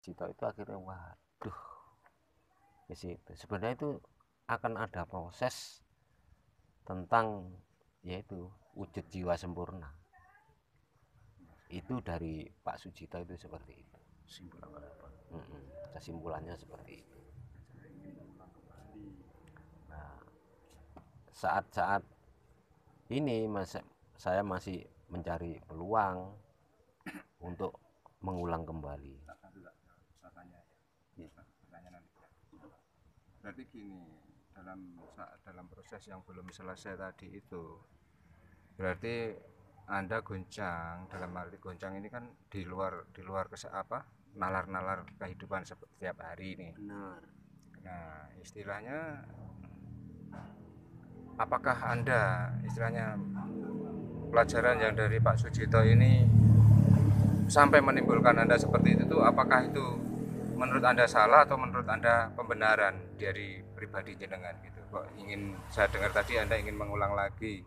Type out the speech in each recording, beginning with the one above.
Cito itu akhirnya waduh ke situ. Sebenarnya itu akan ada proses tentang yaitu wujud jiwa sempurna. Itu dari Pak Sujito itu seperti itu. Kesimpulannya seperti itu. Nah, saat-saat ini saya masih mencari peluang untuk mengulang kembali. Berarti gini, dalam proses yang belum selesai tadi itu, berarti Anda goncang, dalam arti goncang ini kan di luar nalar-nalar kehidupan setiap hari ini. Benar. Nah, istilahnya apakah Anda istilahnya pelajaran yang dari Pak Sujito ini sampai menimbulkan Anda seperti itu, apakah itu menurut Anda salah atau menurut Anda pembenaran dari pribadi jenengan gitu? Kok ingin saya dengar tadi Anda ingin mengulang lagi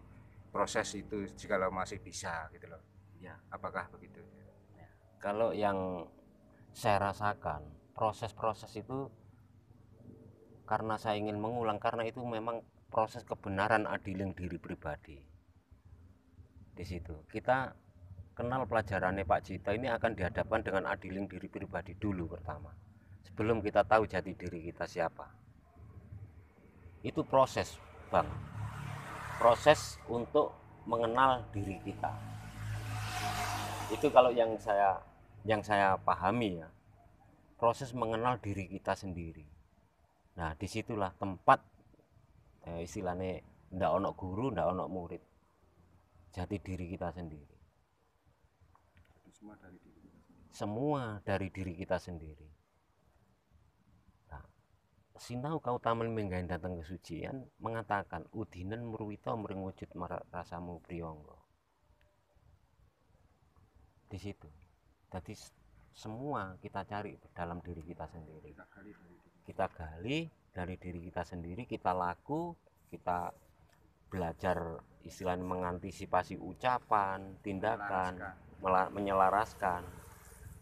proses itu jika masih bisa gitu loh. Ya. Apakah begitu? Ya. Kalau yang saya rasakan proses-proses itu karena saya ingin mengulang, karena itu memang proses kebenaran adiling diri pribadi. Di situ kita kenal pelajarannya Pak Cito ini akan dihadapkan dengan adiling diri pribadi dulu pertama, sebelum kita tahu jati diri kita siapa. Itu proses, Bang, proses untuk mengenal diri kita. Itu kalau yang saya pahami ya, proses mengenal diri kita sendiri. Nah, disitulah tempat istilahnya ndak ono guru, ndak ono murid, jati diri kita sendiri. Semua dari diri kita sendiri. Nah, sinau kau taman menggain datang kesucian mengatakan udinen murwito mering wujud rasamu priyonggo. Di situ. Jadi semua kita cari dalam diri kita sendiri. Kita gali dari diri kita sendiri, kita laku, kita belajar istilahnya mengantisipasi ucapan, tindakan, menyelaraskan.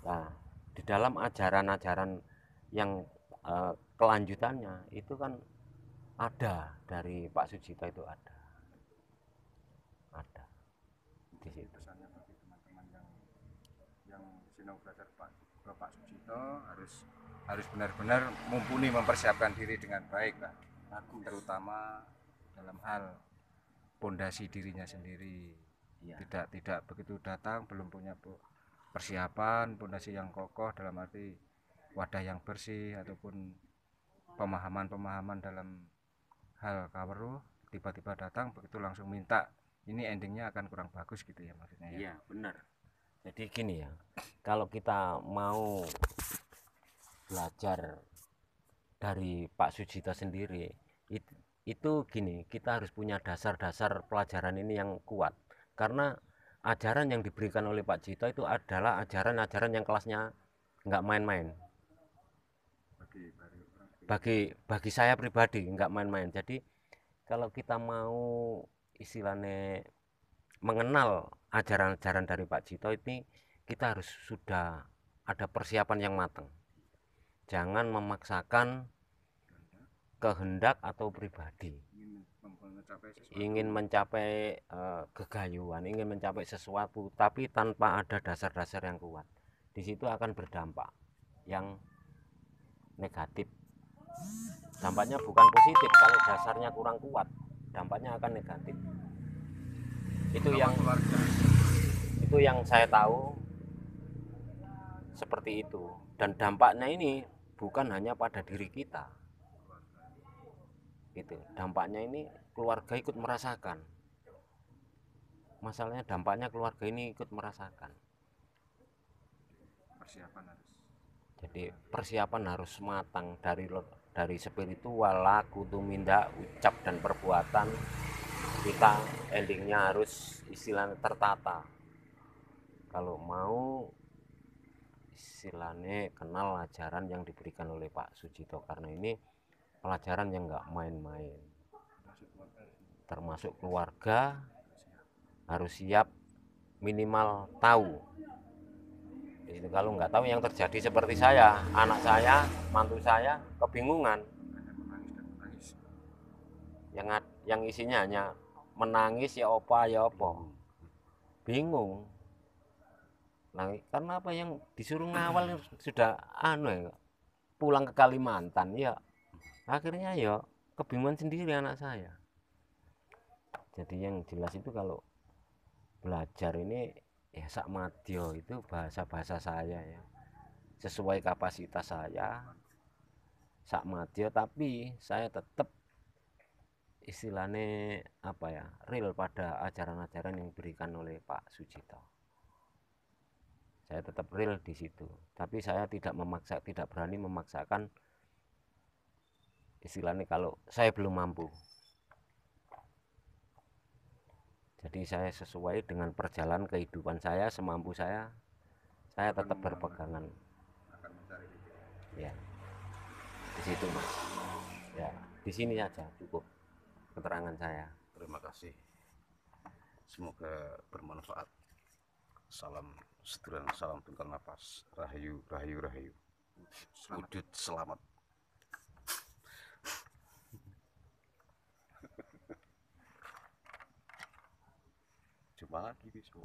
Nah, di dalam ajaran-ajaran yang kelanjutannya itu kan ada dari Pak Sujito itu ada di situ. Pesannya bagi teman-teman yang sinau belajar ke Pak Sujito harus benar-benar mumpuni mempersiapkan diri dengan baik lah, terutama dalam hal pondasi dirinya sendiri. Ya. Tidak begitu datang belum punya persiapan pondasi yang kokoh dalam arti wadah yang bersih ataupun pemahaman dalam hal kaweruh, tiba-tiba datang begitu langsung minta, ini endingnya akan kurang bagus gitu ya maksudnya ya. Iya, benar. Jadi gini ya, kalau kita mau belajar dari Pak Sujito sendiri itu gini, kita harus punya dasar-dasar pelajaran ini yang kuat, karena ajaran yang diberikan oleh Pak Cito itu adalah ajaran-ajaran yang kelasnya nggak main-main. Bagi saya pribadi nggak main-main. Jadi kalau kita mau istilahnya mengenal ajaran-ajaran dari Pak Cito ini, kita harus sudah ada persiapan yang matang. Jangan memaksakan kehendak atau pribadi, ingin mencapai kegayuhan, ingin mencapai sesuatu tapi tanpa ada dasar-dasar yang kuat. Di situ akan berdampak yang negatif. Dampaknya bukan positif, kalau dasarnya kurang kuat dampaknya akan negatif. Itu yang saya tahu seperti itu. Dan dampaknya ini bukan hanya pada diri kita gitu, dampaknya ini keluarga ikut merasakan. Masalahnya dampaknya keluarga ini ikut merasakan. Jadi persiapan harus matang dari spiritual, laku, tumindak, ucap dan perbuatan. Kita endingnya harus istilahnya tertata. Kalau mau istilahnya kenal ajaran yang diberikan oleh Pak Sujito, karena ini pelajaran yang nggak main-main. Termasuk keluarga harus siap minimal tahu Itu kalau nggak tahu yang terjadi seperti saya, anak saya, mantu saya kebingungan. hanya menangis dan menangis. Yang isinya hanya menangis ya opa ya opo. Bingung. Nah, karena apa yang disuruh ngawal sudah pulang ke Kalimantan ya. Akhirnya ya kebingungan sendiri anak saya. Jadi yang jelas itu kalau belajar ini ya sak madya itu bahasa-bahasa saya ya. Sesuai kapasitas saya sak madya, tapi saya tetap istilahnya apa ya, real pada ajaran-ajaran yang diberikan oleh Pak Sucito. Saya tetap real di situ, tapi saya tidak berani memaksakan istilahnya kalau saya belum mampu. Jadi saya sesuai dengan perjalanan kehidupan saya, semampu saya tetap berpegangan. Akan mencari titik. Ya, di situ Mas. Ya, di sini saja cukup keterangan saya. Terima kasih. Semoga bermanfaat. Salam sedulur, salam tunggal nafas. Rahayu, rahayu, rahayu. Wujud selamat. Jumpa lagi besok.